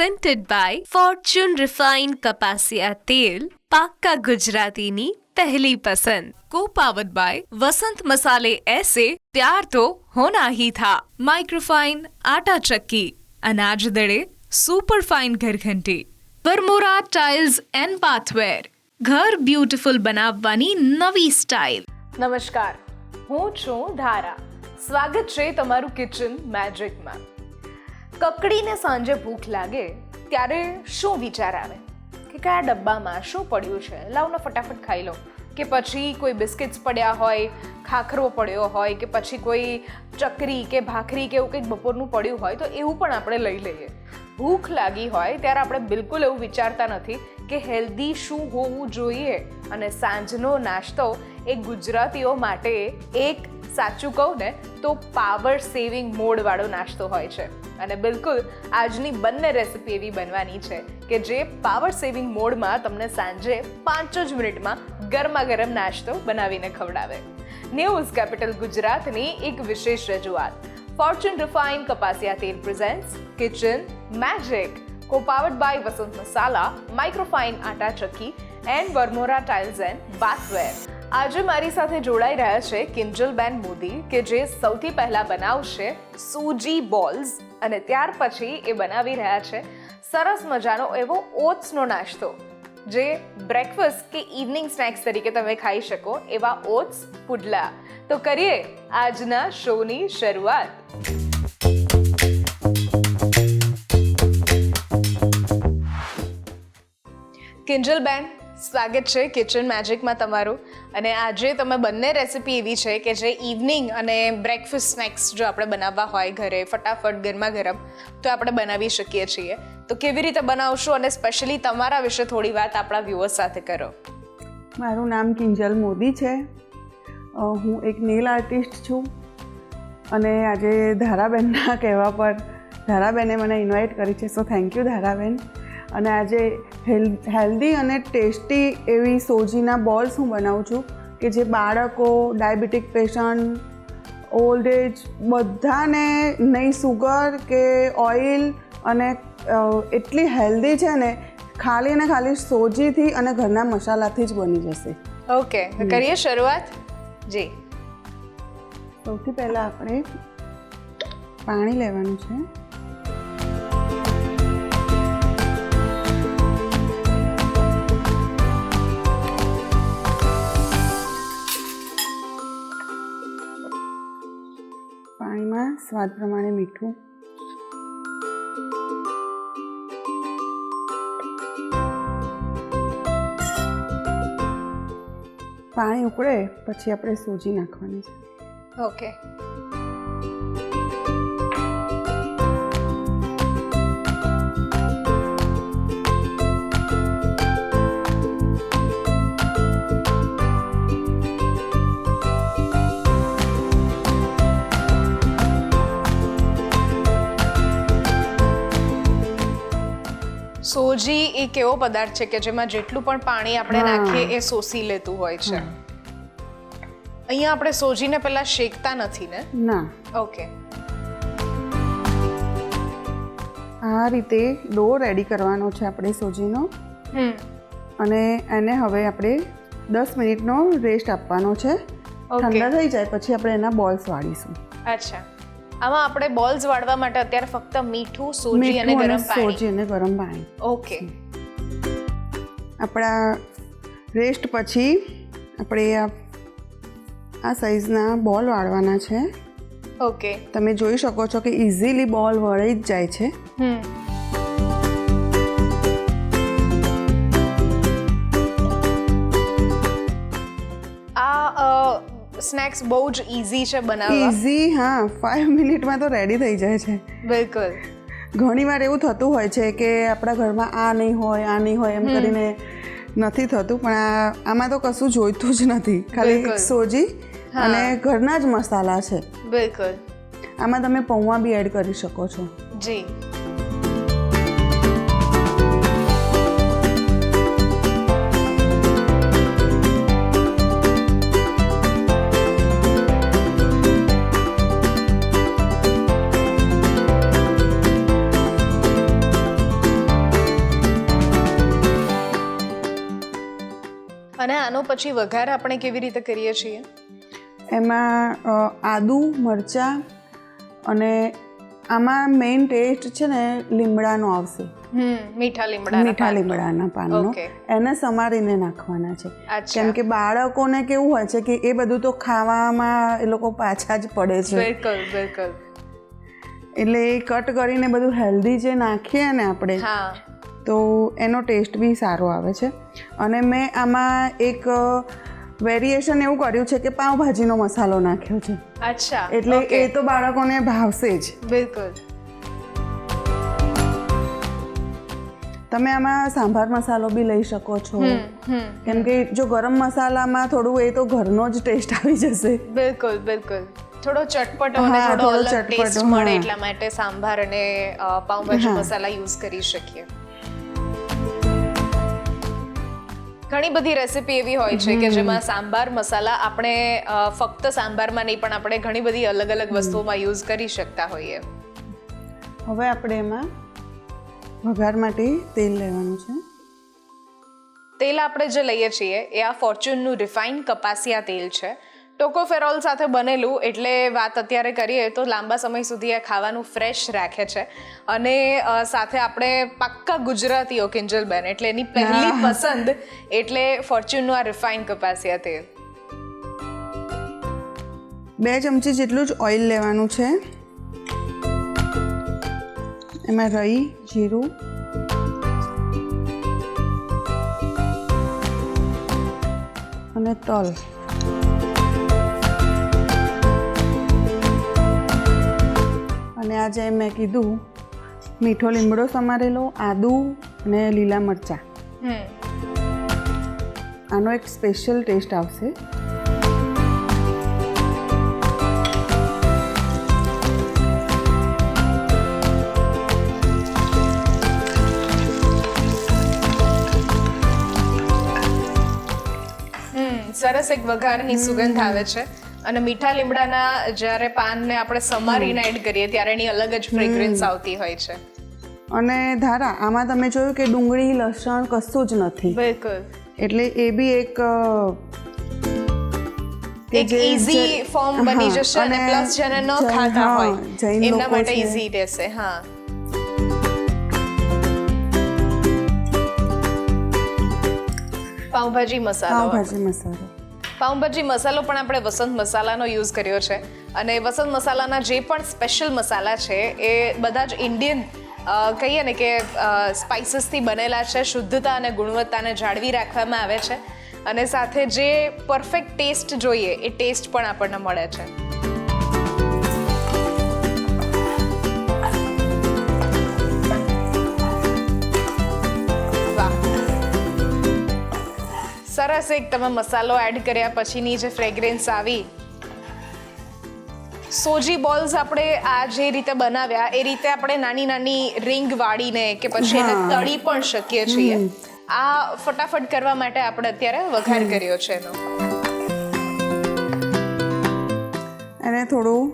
presented by Fortune Refined કપાસિયા તેલ, પાક્કા ગુજરાતીની પહેલી પસંદ. Co-powered by વસંત મસાલે ऐसे प्यार तो होना ही था. माइक्रोफाइन आटा चक्की, अनाज दड़े सुपर फाइन घरघंटी. વરમોરા ટાઇલ્સ એન્ડ બાથવેર, ઘર બ્યુટીફુલ બનાવવાની નવી સ્ટાઇલ. નમસ્કાર, હું છું ધારા. સ્વાગત છે તમારું કિચન મેજિકમાં. કકડીને સાંજે ભૂખ લાગે ત્યારે શું વિચાર આવે કે કયા ડબ્બામાં શું પડ્યું છે, લાવને ફટાફટ ખાઈ લો. કે પછી કોઈ બિસ્કિટ્સ પડ્યા હોય, ખાખરો પડ્યો હોય, કે પછી કોઈ ચકરી કે ભાખરી કે એવું કંઈક બપોરનું પડ્યું હોય તો એવું પણ આપણે લઈ લઈએ. ભૂખ લાગી હોય ત્યારે આપણે બિલકુલ એવું વિચારતા નથી કે હેલ્ધી શું હોવું જોઈએ. અને સાંજનો નાસ્તો એ ગુજરાતીઓ માટે એક સાચું કહું ને તો પાવર સેવિંગ મોડવાળો નાસ્તો હોય છે. અને બિલકુલ આજની બંને રેસિપી એવી બનવાની છે કે જે પાવર સેવિંગ મોડમાં તમને સાંજે 5 જ મિનિટમાં ગરમા ગરમ નાસ્તો બનાવીને ખવડાવે. ન્યૂઝ કેપિટલ ગુજરાતની એક વિશેષ રજૂઆત. ફોર્ચ્યુન રિફાઇન્ડ કપાસિયા તેલ presents kitchen magic, co-powered by Vasant Masala, Microfine Atta Chakki and Varmora tiles and bathware. આજે મારી સાથે જોડાઈ રહ્યા છે કિંજલબેન મોદી કે જે સૌથી પહેલા બનાવશે સૂજી બોલ્સ અને ત્યાર પછી એ બનાવી રહ્યા છે સરસ મજાનો એવો ઓટ્સનો નાસ્તો જે બ્રેકફાસ્ટ કે ઇવનિંગ સ્નેક્સ તરીકે તમે ખાઈ શકો એવા ઓટ્સ પુડલા. તો કરીએ આજના શોની શરૂઆત. કિંજલબેન, સ્વાગત છે કિચન મેજિકમાં તમારું. અને આજે તમે બંને રેસિપી એવી છે કે જે ઇવનિંગ અને બ્રેકફાસ્ટ સ્નેક્સ જો આપણે બનાવવા હોય ઘરે ફટાફટ ગરમા ગરમ તો આપણે બનાવી શકીએ છીએ. તો કેવી રીતે બનાવશો અને સ્પેશિયલી તમારા વિશે થોડી વાત આપણા વ્યુઅર્સ સાથે કરો. મારું નામ કિંજલ મોદી છે. હું એક નેલ આર્ટિસ્ટ છું અને આજે ધારાબેનના કહેવા પર ધારાબેને મને ઇન્વાઇટ કરી છે. So thank you Dharaben. અને આજે હેલ્ધી અને ટેસ્ટી એવી સોજીના બોલ્સ હું બનાવું છું કે જે બાળકો, ડાયાબિટીક પેશન્ટ, ઓલ્ડ એજ બધાને નહીં સુગર કે ઓઇલ અને એટલી હેલ્ધી છે ને ખાલી ને ખાલી સોજીથી અને ઘરના મસાલાથી જ બની જશે. ઓકે, કરીએ શરૂઆત. જી, સૌથી પહેલાં આપણે પાણી લેવાનું છે. પાણીમાં સ્વાદ પ્રમાણે મીઠું, પાણી ઉકળે પછી આપણે સોજી નાખવાની છે. ઓકે. સોજી એક એવો પદાર્થ છે કે જેમાં જેટલું પણ પાણી આપણે નાખીએ એ શોષી લેતું હોય છે. અહીંયા આપણે સોજીને પહેલા શેકતા નથી ને? ના. ઓકે. આ રીતે ડો રેડી કરવાનો છે આપણે સોજીનો. અને એને હવે આપણે 10 મિનિટનો રેસ્ટ આપવાનો છે. ઠંડા થઈ જાય પછી આપણે એના બોલ્સ વાળીશું. અચ્છા, આમાં આપણે બોલ્સ વાળવા માટે અત્યારે ફક્ત મીઠું, સોજી અને ગરમ પાણી. સોજી અને ગરમ પાણી. ઓકે. આપણા રેસ્ટ પછી આપણે આ સાઈઝના બોલ વાળવાના છે. ઓકે. તમે જોઈ શકો છો કે ઇઝીલી બોલ વળી જ જાય છે. સ્નેક્સ બહુ જ ઇઝી છે બનાવવા. ઇઝી, હા. 5 મિનિટમાં તો રેડી થઈ જાય છે. બિલકુલ. ઘણીવાર એવું થતું હોય છે કે આપણા ઘરમાં આ નહીં હોય એમ કરીને નથી થતું, પણ આમાં તો કશું જોઈતું જ નથી. ખાલી સોજી અને ઘરના જ મસાલા છે. બિલકુલ. આમાં તમે પૌવા બી એડ કરી શકો છો. જી. અને આનો પછી વઘાર આપણે કેવી રીતે કરીએ છીએ? એમાં આદુ, મરચાં અને આમાં મેઇન ટેસ્ટ છે ને લીમડાનો આવશે. મીઠા લીમડાના પાનનો. Okay. એને સમારીને નાખવાના છે. અચ્છા. કેમ કે બાળકોને કેવું હોય છે કે એ બધું તો ખાવામાં એ લોકો પાછા જ પડે છે. બિલકુલ. એટલે એ કટ કરીને બધું હેલ્ધી જે નાખીએ ને આપણે, તો એનો ટેસ્ટ બી સારો આવે છે. અને મેં આમાં એક વેરિએશન એવું કર્યું છે કે પાવભાજીનો મસાલો નાખ્યો છે. અચ્છા. એટલે એ તો બાળકોને ભાવશે જ. બિલકુલ. તમે આમાં સાંભાર મસાલો બી લઈ શકો છો. કેમ કે જો ગરમ મસાલામાં થોડું એ તો ઘરનો જ ટેસ્ટ આવી જશે. બિલકુલ. થોડો ચટપટો અને થોડો અલગ ટેસ્ટ મળે એટલા માટે સાંભાર અને પાવભાજી મસાલા યુઝ કરી શકીએ. ઘણી બધી રેસીપી એવી હોય છે કે જેમાં સાંભાર મસાલા આપણે ફક્ત સાંભારમાં નહીં પણ આપણે ઘણી બધી અલગ અલગ વસ્તુઓમાં યુઝ કરી શકતા હોઈએ. હવે આપણે એમાં વઘાર માટે તેલ લેવાનું છે. તેલ આપણે જે લઈએ છીએ એ આ ફોર્ચ્યુનનું રિફાઇન્ડ કપાસિયા તેલ છે. ટોકોફેરોલ સાથે બનેલું, એટલે વાત અત્યારે કરીએ તો લાંબા સમય સુધી આ ખાવાનું ફ્રેશ રાખે છે. અને સાથે આપણે પાક્કા ગુજરાતીઓ કિંજલબેન, એટલે એની પહેલી પસંદ એટલે ફોર્ચ્યુનનું આ રિફાઇન્ડ કપાસિયા તેલ. 2 ચમચી જેટલું જ ઓઇલ લેવાનું છે. એમાં રાઈ, જીરું અને તલ. અને આ જે મેં કીધું મીઠો લીમડો સમારેલો, આદુ અને લીલા મરચાં, આનો એક સ્પેશિયલ ટેસ્ટ આવશે. સરસ એક વઘારની સુગંધ આવે છે. અને મીઠા લીમડાના જ્યારે પાનને આપણે સમારીને એડ કરીએ ત્યારે એની અલગ જ ફ્રેગ્રન્સ આવતી હોય છે. અને ધારા આમાં તમે જોયું કે ડુંગળી, લસણ કશું જ નથી. બિલકુલ. એટલે એ બી એક ઈઝી ફોર્મ બની જશે અને પ્લસ જેને ન ખાતા હોય એમના માટે ઈઝી રહેશે. પાવભાજી મસાલો. પાઉંભાજી મસાલો પણ આપણે વસંત મસાલાનો યુઝ કર્યો છે. અને વસંત મસાલાના જે પણ સ્પેશિયલ મસાલા છે એ બધા જ ઇન્ડિયન કહીએ ને કે સ્પાઇસીસથી બનેલા છે. શુદ્ધતા અને ગુણવત્તાને જાળવી રાખવામાં આવે છે. અને સાથે જે પરફેક્ટ ટેસ્ટ જોઈએ એ ટેસ્ટ પણ આપણને મળે છે. સરસ એક તમે મસાલો એડ કર્યા પછીની જે ફ્રેગ્રન્સ આવી. સોજી બોલ્સ આપણે આ જે રીતે બનાવ્યા એ રીતે આપણે નાની નાની રિંગ વાળીને કે પછી એને તળી પણ શકીએ છીએ. આ ફટાફટ કરવા માટે આપણે અત્યારે વઘાર કર્યો છે એનો. અને થોડું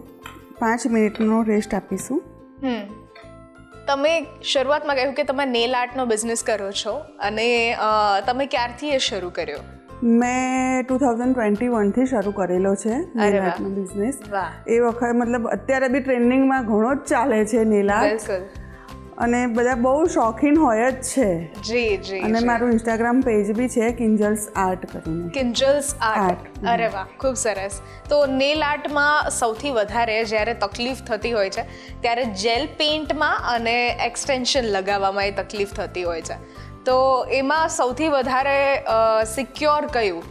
5 મિનિટનો રેસ્ટ આપીશું. તમે શરૂઆતમાં કહ્યું કે તમે નેલ આર્ટનો બિઝનેસ કરો છો અને તમે ક્યારથી એ શરૂ કર્યો? મેં 2021 થી શરૂ કરેલો છે નેલ આર્ટનો બિઝનેસ. એ વખત મતલબ અત્યારે બી ટ્રેન્ડિંગમાં ઘણો જ ચાલે છે નેલ આર્ટ. અને બધા બહુ શોખીન હોય જ છે. જી. અને મારું ઇન્સ્ટાગ્રામ પેજ બી છે કિંજલ્સ આર્ટ કરીને. કિંજલ્સ આર્ટ. અરે વાહ, ખૂબ સરસ. તો નેલ આર્ટમાં સૌથી વધારે જ્યારે તકલીફ થતી હોય છે ત્યારે જેલ પેઇન્ટમાં અને એક્સટેન્શન લગાવવામાં એ તકલીફ થતી હોય છે. તો એમાં સૌથી વધારે સિક્યોર કયું?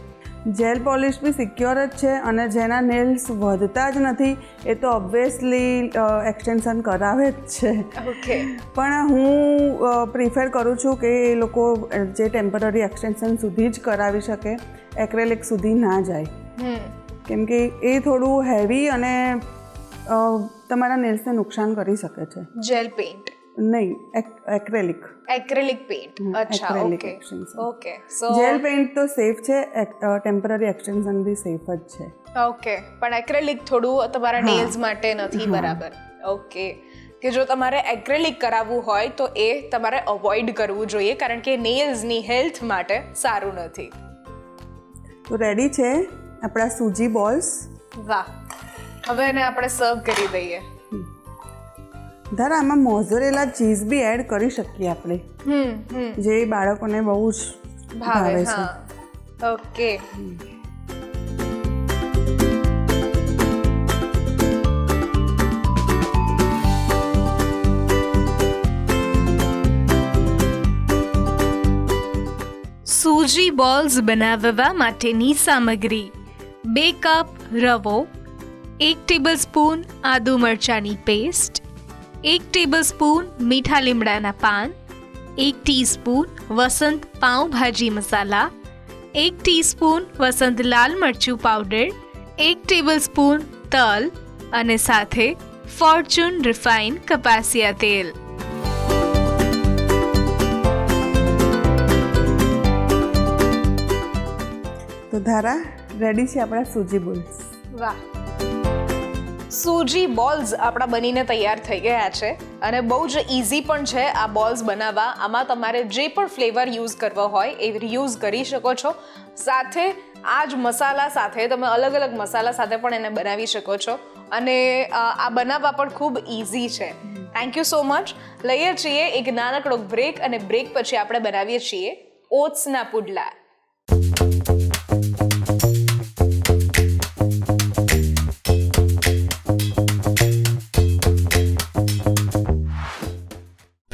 જેલ પોલિશ બી સિક્યોર જ છે. અને જેના નેલ્સ વધતા જ નથી એ તો ઓબ્વિયસલી એક્સટેન્શન કરાવે જ છે. ઓકે. પણ હું પ્રિફર કરું છું કે એ લોકો જે ટેમ્પરરી એક્સટેન્શન સુધી જ કરાવી શકે, એક્રેલિક સુધી ના જાય. કેમ કે એ થોડું હેવી અને તમારા નેલ્સને નુકસાન કરી શકે છે. જેલ પેઇન્ટ નહીં, એક્રેલિક પેઇન્ટ. અચ્છા, ઓકે. સો જેલ પેઇન્ટ તો સેફ છે, ટેમ્પરરી એક્સટેન્શન બી સેફ જ છે. ઓકે, પણ એક્રેલિક થોડું તમારા નેલ્સ માટે નથી બરાબર. ઓકે, કે જો તમારે એક્રેલિક કરાવવું હોય તો એ તમારે અવોઇડ કરવું જોઈએ કારણ કે નેલ્સની હેલ્થ માટે સારું નથી. તો રેડી છે આપણા સૂજી બોલ્સ. વાહ, હવે એને આપણે સર્વ કરી દઈએ. ધારા આમાં મોઝરેલા ચીઝ બી એડ કરી શકીએ આપણે, જે બાળકોને બહુ જ ભાવે છે. ઓકે. સૂજી બોલ્સ બનાવવા માટેની સામગ્રી: 2 કપ રવો, 1 ટેબલસ્પૂન આદુ મરચાંની પેસ્ટ, 1 ટેબલસ્પૂન મીઠા લીમડાના પાન, 1 ટીસ્પૂન વસંત પાઉંભાજી મસાલા, 1 ટીસ્પૂન વસંત લાલ મરચું પાવડર, 1 ટેબલસ્પૂન તલ અને સાથે ફોર્ચ્યુન રિફાઇન્ડ કપાસિયા તેલ. તો ધારા રેડી છે આપણા સૂજી બોલ્સ. વાહ, સૂજી બોલ્સ આપણા બનીને તૈયાર થઈ ગયા છે અને બહુ જ ઇઝી પણ છે આ બોલ્સ બનાવવા. આમાં તમારે જે પણ ફ્લેવર યુઝ કરવો હોય એ યુઝ કરી શકો છો. સાથે આ જ મસાલા સાથે તમે અલગ અલગ મસાલા સાથે પણ એને બનાવી શકો છો અને આ બનાવવા પણ ખૂબ ઇઝી છે. Thank you so much. લઈએ છીએ એક નાનકડો બ્રેક અને બ્રેક પછી આપણે બનાવીએ છીએ ઓટ્સના પુડલા.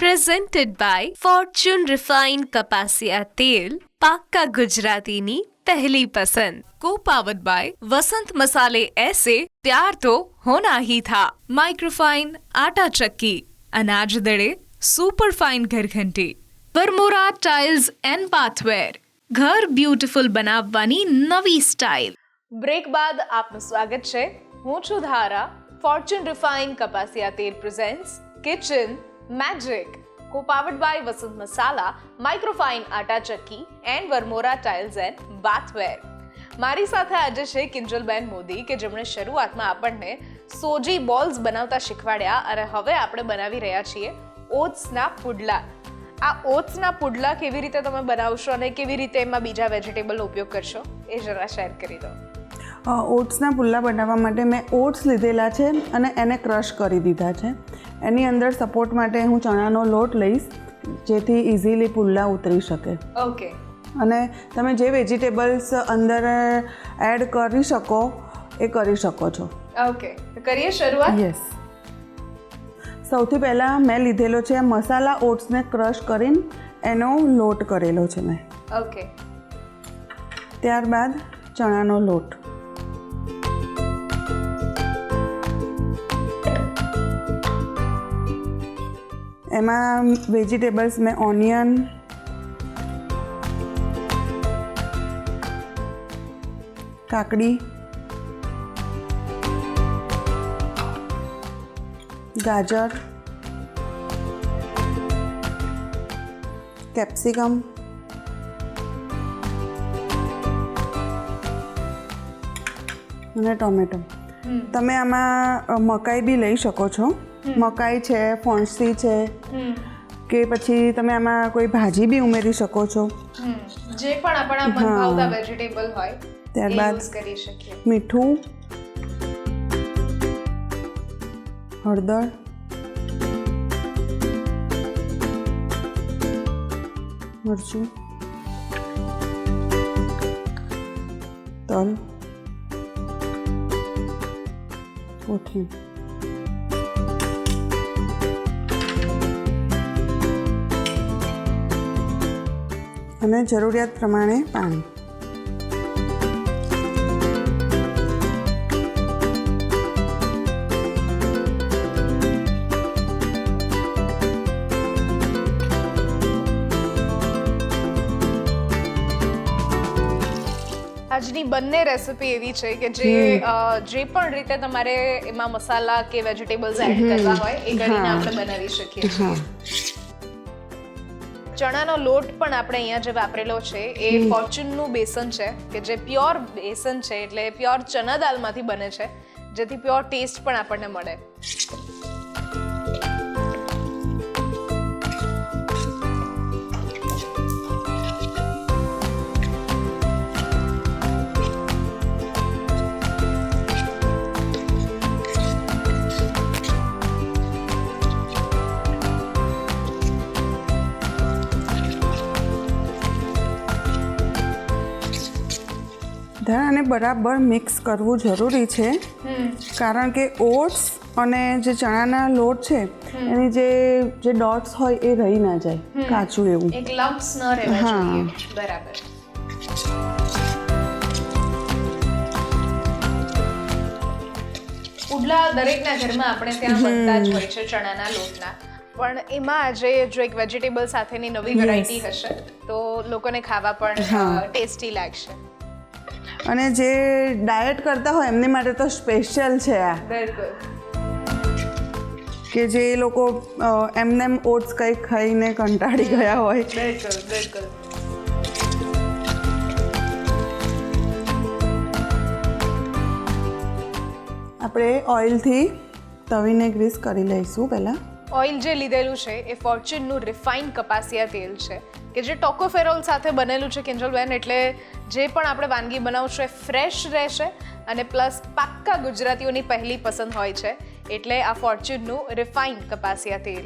Presented by Fortune Refined કપાસિયા તેલ, પાક્કા ગુજરાતીની પહેલી પસંદ. Co-powered by વસંત મસાલે ऐसे प्यार तो होना ही था. माइक्रोफाइन आटा चक्की, अनाज दड़े super fine घरघंटी, Varmora tiles and बाथवेर, ઘર બ્યુટીફુલ બનાવવાની નવી સ્ટાઇલ. બ્રેક બાદ આપનું સ્વાગત છે. હું છું ધારા. ફોર્ચ્યુન રિફાઇન્ડ કપાસિયા તેલ presents kitchen magic, co-powered by Vasant Masala, Microfine Atta Chakki and Varmora tiles and bathware. મારી સાથે આજે છે કિંજલબેન મોદી કે જેમણે શરૂઆતમાં આપણને સોજી બોલ્સ બનાવતા શીખવાડ્યા અને હવે આપણે બનાવી રહ્યા છીએ ઓટ્સના પુડલા. આ ઓટ્સના પુડલા કેવી રીતે તમે બનાવશો અને કેવી રીતે એમાં બીજા વેજીટેબલનો ઉપયોગ કરશો એ જરા શેર કરી દો. ઓટ્સના પુલ્લા બનાવવા માટે મેં ઓટ્સ લીધેલા છે અને એને ક્રશ કરી દીધા છે. એની અંદર સપોર્ટ માટે હું ચણાનો લોટ લઈશ જેથી ઇઝીલી પુલ્લા ઉતરી શકે. ઓકે. અને તમે જે વેજીટેબલ્સ અંદર એડ કરી શકો એ કરી શકો છો. ઓકે, કરીએ શરૂઆત. યસ. સૌથી પહેલાં મેં લીધેલો છે મસાલા ઓટ્સને ક્રશ કરીને એનો લોટ કરેલો છે મેં. ઓકે. ત્યારબાદ ચણાનો લોટ, એમાં વેજીટેબલ્સ મેં ઓનિયન, કાકડી, ગાજર, કેપ્સિકમ, અને ટોમેટો. તમે આમાં મકાઈ બી લઈ શકો છો. મકાઈ છે, ફણસી છે, કે પછી તમે આમાં કોઈ ભાજી બી ઉમેરી શકો છો. જે પણ આપણા મનભાવતા વેજીટેબલ હોય ત્યારબાદ યુઝ કરી શકીએ. મીઠું, હળદર, મરચું, તલ, કોથમીર. અને જરૂરિયાત પ્રમાણે પાણી. આજની બંને રેસિપી એવી છે કે જે પણ રીતે તમારે એમાં મસાલા કે વેજીટેબલ્સ એડ કરવા હોય એ કરીને આપણે બનાવી શકીએ છીએ. ચણાનો લોટ પણ આપણે અહીંયા જે વાપરેલો છે એ ફોર્ચ્યુનનું બેસન છે કે જે પ્યોર બેસન છે, એટલે પ્યોર ચના દાલમાંથી બને છે જેથી પ્યોર ટેસ્ટ પણ આપણને મળે. ધારાને બરાબર મિક્સ કરવું જરૂરી છે, કારણ કે ઓટ્સ અને જે ચણાના લોટ છે એની જે ડોટ્સ હોય એ રહી ના જાય, કાચું એવું, એક લમ્પ્સ ન રહેવા હા. જોઈએ. બરાબર. પુડલા દરેકના ઘરમાં આપણે ત્યાં બનતા જ હોય છે ચણાના લોટના, પણ એમાં આજે જો એક વેજીટેબલ સાથેની નવી વેરાયટી હશે તો લોકોને ખાવા પણ ટેસ્ટી લાગશે. અને જે ડાયટ કરતા હોય એમની માટે તો સ્પેશિયલ છે આ, બિલકુલ. કે જે લોકો એમને ઓટ્સ કંઈક ખાઈને કંટાળી ગયા હોય. બિલકુલ બિલકુલ. આપણે ઓઇલથી તવીને ગ્રીસ કરી લઈશું પહેલાં. ઓઇલ જે લીધેલું છે એ ફોર્ચ્યુનનું રિફાઇન્ડ કપાસિયા તેલ છે કે જે ટોકોફેરોલ સાથે બનેલું છે કિંજલબેન, એટલે જે પણ આપણે વાનગી બનાવશું એ ફ્રેશ રહેશે અને પ્લસ પાક્કા ગુજરાતીઓની પહેલી પસંદ હોય છે, એટલે આ ફોર્ચ્યુનનું રિફાઇન્ડ કપાસિયા તેલ.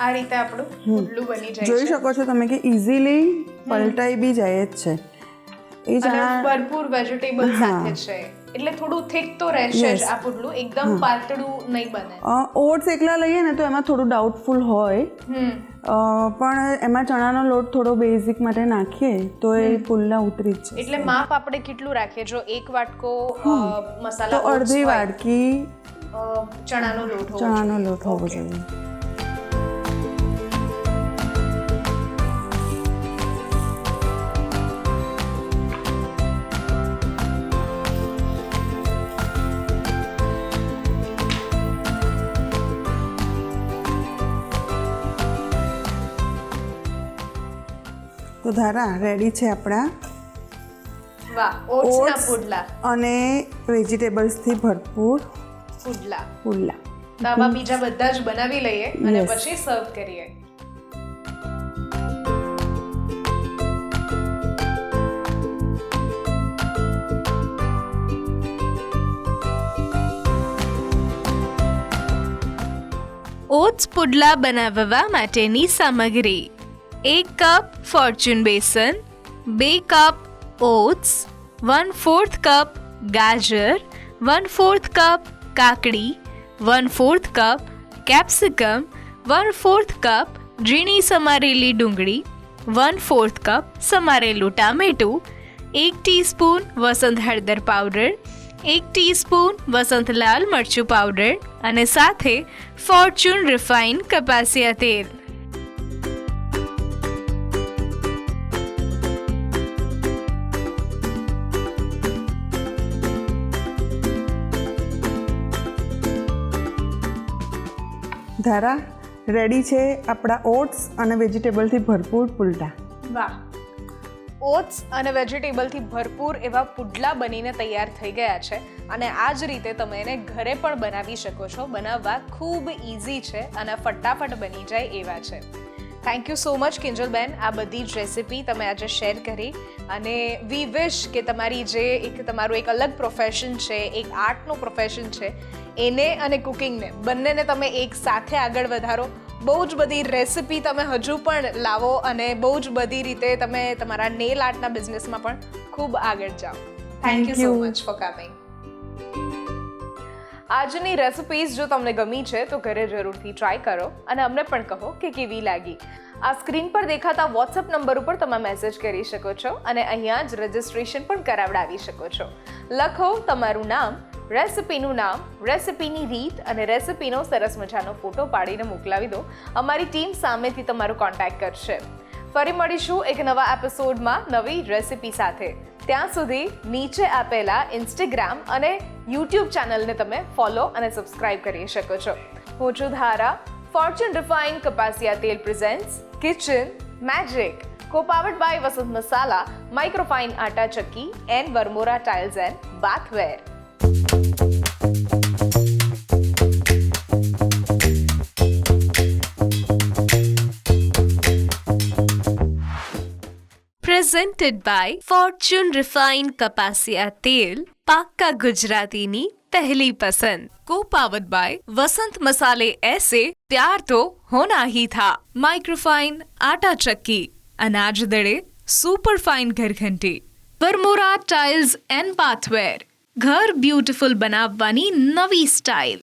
આ રીતે આપણું પુડલું બની જાય જોઈ છે. શકો છો તમે કે ઇઝીલી પલટાઈ બી જાય જ છે. એ અને ચણા ભરપૂર વેજીટેબલ સાથે છે એટલે થોડું થીક તો રહેશે જ આ પુડલું, એકદમ પાતળું નહીં બને. ઓટ્સ એકલા લઈએ ને તો એમાં થોડું ડાઉટફુલ હોય, પણ એમાં ચણાનો લોટ થોડો બેઝિક માટે નાખીએ તો એ પુલ્લા ઉતરી જ છે. એટલે માપ આપણે કેટલું રાખીએ? જો એક વાટકો મસાલા તો oats અડધી હોય, વાટકી ચણાનો લોટ હોવો ચણાનો જોઈએ. લોટ હોવો Okay. જોઈએ. તો ધારા રેડી છે આપણા વાહ, ઓટ્સના Oats પુડલા અને વેજીટેબલ્સથી ભરપૂર પુડલા. પુલ્લા. તો આવા બીજા બધા જ બનાવી લઈએ અને Yes. પછી સર્વ કરીએ. ઓટ્સ પુડલા બનાવવા માટેની સામગ્રી: 1 કપ ફોર્ચ્યુન બેસન, 2 કપ ઓટ્સ, 1/4 કપ ગાજર, 1/4 કપ કાકડી, 1/4 કપ કેપ્સિકમ, 1/4 કપ ઝીણી સમારેલી ડુંગળી, 1/4 કપ સમારેલું ટામેટું, 1 ટીસ્પૂન વસંત હળદર પાવડર, 1 ટીસ્પૂન વસંત લાલ મરચું પાવડર અને સાથે ફોર્ચ્યુન રિફાઇન્ડ કપાસિયા તેલ. ધારા રેડી છે આપણા ઓટ્સ અને વેજીટેબલથી ભરપૂર પુલ્લા. વાહ, ઓટ્સ અને વેજીટેબલથી ભરપૂર એવા પુડલા બનીને તૈયાર થઈ ગયા છે અને આ જ રીતે તમે એને ઘરે પણ બનાવી શકો છો. બનાવવા ખૂબ ઇઝી છે અને ફટાફટ બની જાય એવા છે. Thank you so much Kinjalben, આ બધી જ રેસિપી તમે આજે શેર કરી અને વી વિશ કે તમારી જે તમારું એક અલગ પ્રોફેશન છે, એક આર્ટનું પ્રોફેશન છે, એને અને કુકિંગને બંનેને તમે એક સાથે આગળ વધારો. બહુ જ બધી રેસિપી તમે હજુ પણ લાવો અને બહુ જ બધી રીતે તમે તમારા નેલ આર્ટના બિઝનેસમાં પણ ખૂબ આગળ જાઓ. Thank you so much for coming. આજની રેસિપીઝ જો તમને ગમી છે તો ઘરે જરૂરથી ટ્રાય કરો અને અમને પણ કહો કે કેવી લાગી. આ સ્ક્રીન પર દેખાતા વોટ્સએપ નંબર ઉપર તમે મેસેજ કરી શકો છો અને અહીંયા જ રજિસ્ટ્રેશન પણ કરાવડાવી શકો છો. લખો તમારું નામ, રેસિપીનું નામ, રેસિપીની રીત અને રેસિપીનો સરસ મજાનો ફોટો પાડીને મોકલાવી દો. અમારી ટીમ સામેથી તમારો કોન્ટેક્ટ કરશે. ફરી મળીશું એક નવા એપિસોડમાં નવી રેસિપી સાથે. ત્યાં સુધી નીચે આપેલા ઇન્સ્ટાગ્રામ અને યુટ્યુબ ચેનલને તમે ફોલો અને સબસ્ક્રાઇબ કરી શકો છો. હું છું ધારા. ફોર્ચ્યુન રિફાઇન્ડ કપાસિયા તેલ presents kitchen magic, co-powered by Vasant Masala, Microfine Atta Chakki and Varmora tiles and bathware. Presented by Fortune Refined કપાસિયા તેલ, પાક્કા ગુજરાતીની પહેલી પસંદ. Co-powered by વસંત મસાલે ऐसे प्यार तो होना ही था. माइक्रोफाइन आटा चक्की, अनाज दड़े super fine घरघंटी, Varmora tiles and बाथवेर, घर ब्यूटीफुल બનાવવાની નવી સ્ટાઇલ.